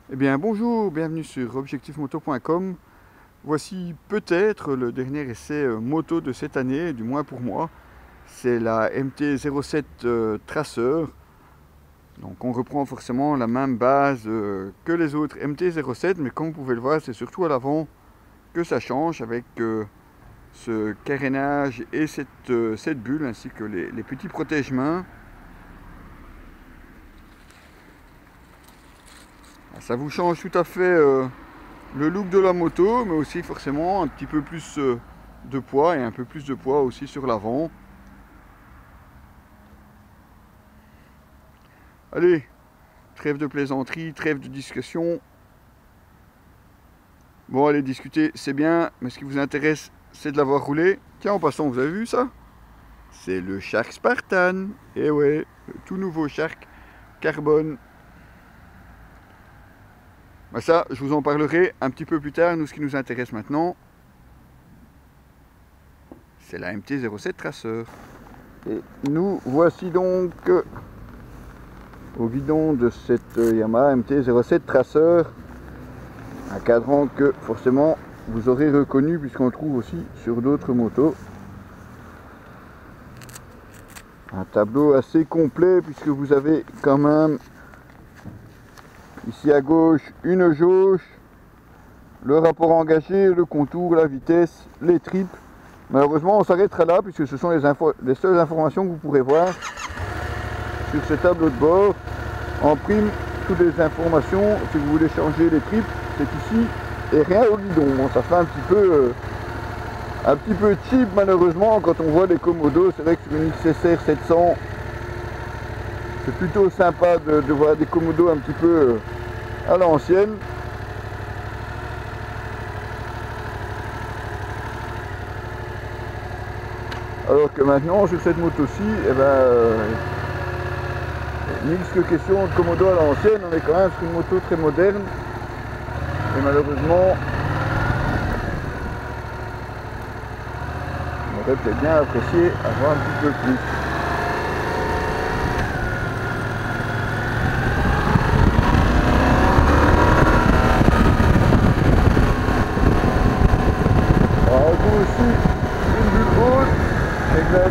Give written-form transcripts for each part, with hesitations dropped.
Eh bien bonjour, bienvenue sur objectifmoto.com. Voici peut-être le dernier essai moto de cette année, du moins pour moi. C'est la MT-07 Tracer. Donc on reprend forcément la même base que les autres MT-07, mais comme vous pouvez le voir, c'est surtout à l'avant que ça change avec ce carénage et cette bulle, ainsi que les petits protège-mains. Ça vous change tout à fait le look de la moto, mais aussi forcément un petit peu plus de poids et un peu plus de poids aussi sur l'avant. Allez, trêve de plaisanterie, trêve de discussion. Bon, allez discuter, c'est bien, mais ce qui vous intéresse, c'est de l'avoir roulé. Tiens, en passant, vous avez vu ça? C'est le Shark Spartan. Et ouais, le tout nouveau Shark carbone. Bah ça, je vous en parlerai un petit peu plus tard. Nous, ce qui nous intéresse maintenant, c'est la MT-07 Tracer. Et nous voici donc au guidon de cette Yamaha MT-07 Tracer, un cadran que forcément vous aurez reconnu puisqu'on le trouve aussi sur d'autres motos. Un tableau assez complet puisque vous avez quand même ici à gauche une jauge, le rapport engagé, le contour, la vitesse, les tripes. Malheureusement on s'arrêtera là puisque ce sont les seules informations que vous pourrez voir sur ce tableau de bord. En prime, toutes les informations, si vous voulez changer les tripes, c'est ici et rien au guidon. Bon, ça fait un petit peu cheap malheureusement quand on voit les Komodo. C'est vrai que sur une XSR 700, c'est plutôt sympa de voir des Komodo un petit peu à l'ancienne. Alors que maintenant, sur cette moto-ci, eh ben, mix que question de Komodo à l'ancienne, on est quand même sur une moto très moderne. Et malheureusement, on aurait peut-être bien apprécié avoir un petit peu plus. Alors, on trouve aussi une bulle rose avec la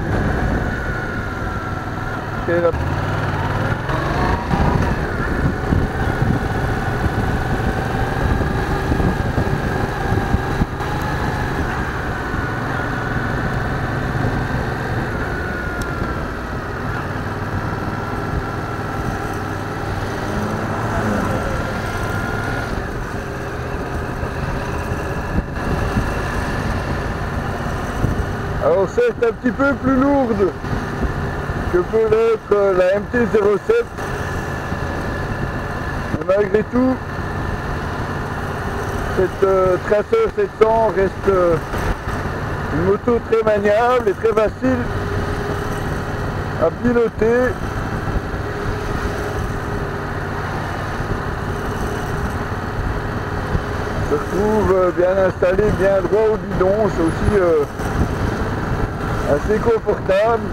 Alors c'est un petit peu plus lourde que peut l'être la MT-07, mais malgré tout, cette Tracer 700 reste une moto très maniable et très facile à piloter. Se retrouve bien installé, bien droit au guidon, c'est aussi assez confortable.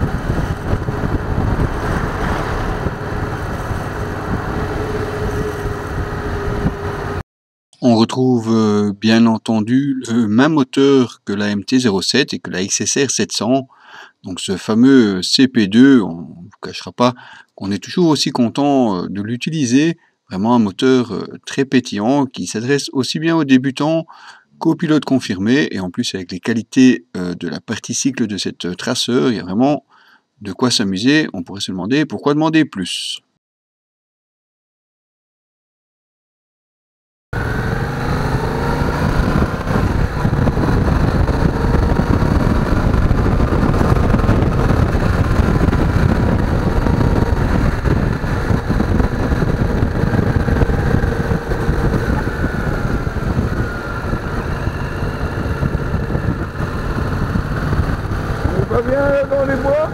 On retrouve bien entendu le même moteur que la MT-07 et que la XSR 700, donc ce fameux CP2. On ne vous cachera pas qu'on est toujours aussi content de l'utiliser. Vraiment un moteur très pétillant qui s'adresse aussi bien aux débutants qu'aux pilotes confirmés, et en plus avec les qualités de la partie cycle de cette Tracer, il y a vraiment de quoi s'amuser. On pourrait se demander pourquoi demander plus. On va bien dans les bois.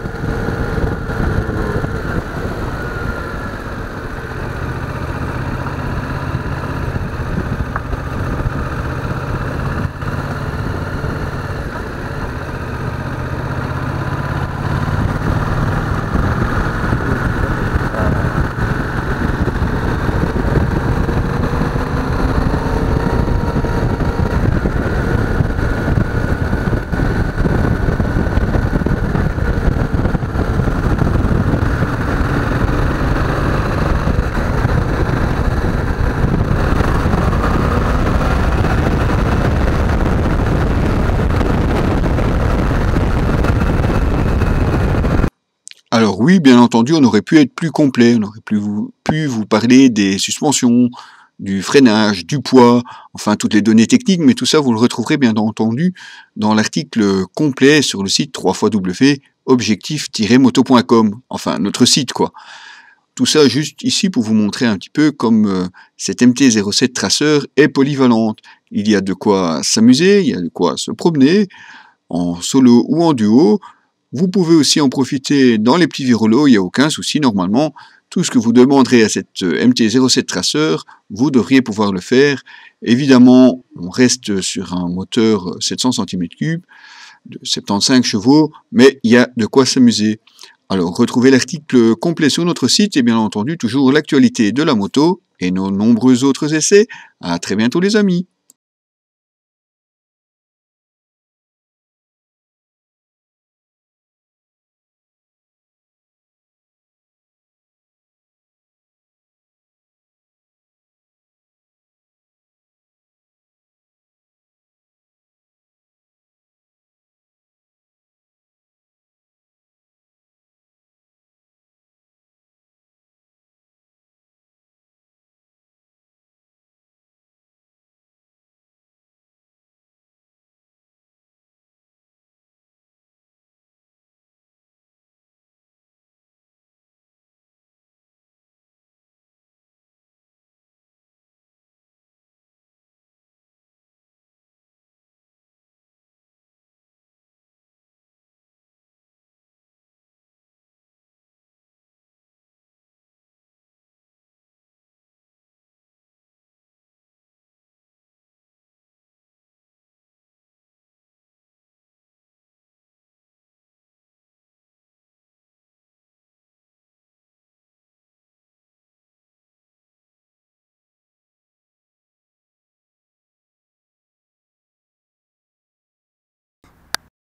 oui, bien entendu, on aurait pu être plus complet, on aurait pu vous parler des suspensions, du freinage, du poids, enfin toutes les données techniques, mais tout ça vous le retrouverez bien entendu dans l'article complet sur le site www.objectif-moto.com, enfin notre site quoi. Tout ça juste ici pour vous montrer un petit peu comme cette MT-07 Tracer est polyvalente. Il y a de quoi s'amuser, il y a de quoi se promener, en solo ou en duo. Vous pouvez aussi en profiter dans les petits virolos, il n'y a aucun souci normalement. Tout ce que vous demanderez à cette MT-07 Tracer, vous devriez pouvoir le faire. Évidemment, on reste sur un moteur 700 cm3 de 75 chevaux, mais il y a de quoi s'amuser. Alors, retrouvez l'article complet sur notre site et bien entendu toujours l'actualité de la moto et nos nombreux autres essais. À très bientôt les amis.